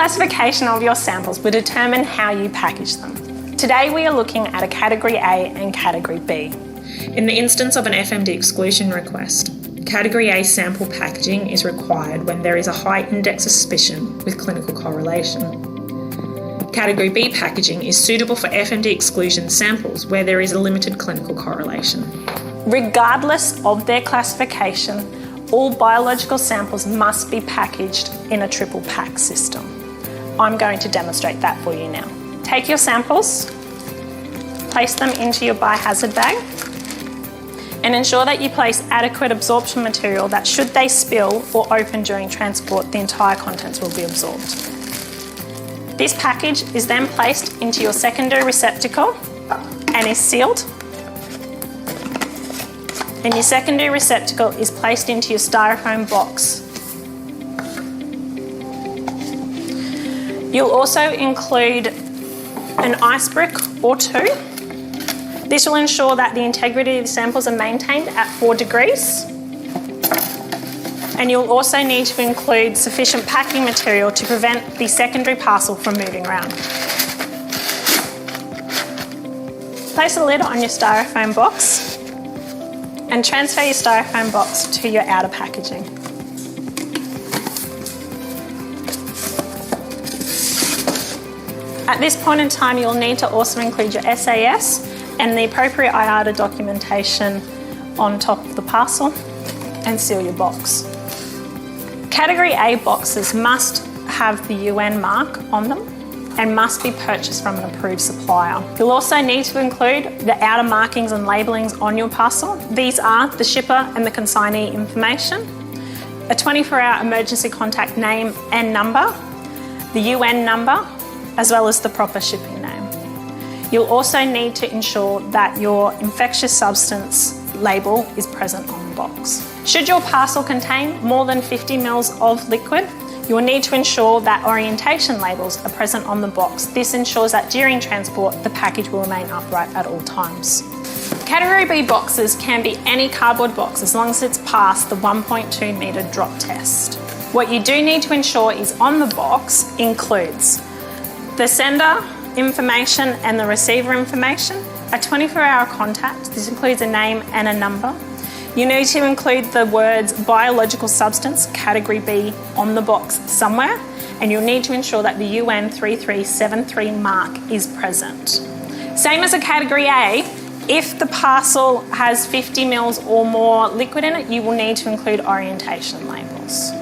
classification of your samples will determine how you package them. Today we are looking at a Category A and Category B. In the instance of an FMD exclusion request, Category A sample packaging is required when there is a high index of suspicion with clinical correlation. Category B packaging is suitable for FMD exclusion samples where there is a limited clinical correlation. Regardless of their classification, all biological samples must be packaged in a triple pack system. I'm going to demonstrate that for you now. Take your samples, place them into your biohazard bag, and ensure that you place adequate absorption material that should they spill or open during transport, the entire contents will be absorbed. This package is then placed into your secondary receptacle and is sealed. And your secondary receptacle is placed into your styrofoam box. You'll also include an ice brick or two. This will ensure that the integrity of the samples are maintained at 4 degrees. And you'll also need to include sufficient packing material to prevent the secondary parcel from moving around. Place a lid on your styrofoam box and transfer your styrofoam box to your outer packaging. At this point in time, you'll need to also include your SAS and the appropriate IATA documentation on top of the parcel and seal your box. Category A boxes must have the UN mark on them and must be purchased from an approved supplier. You'll also need to include the outer markings and labellings on your parcel. These are the shipper and the consignee information, a 24-hour emergency contact name and number, the UN number, as well as the proper shipping name. You'll also need to ensure that your infectious substance label is present on the box. Should your parcel contain more than 50 ml of liquid, you will need to ensure that orientation labels are present on the box. This ensures that during transport, the package will remain upright at all times. Category B boxes can be any cardboard box as long as it's passed the 1.2 metre drop test. What you do need to ensure is on the box includes the sender information and the receiver information, a 24-hour contact. This includes a name and a number. You need to include the words biological substance, Category B, on the box somewhere, and you'll need to ensure that the UN 3373 mark is present. Same as a Category A, if the parcel has 50 ml or more liquid in it, you will need to include orientation labels.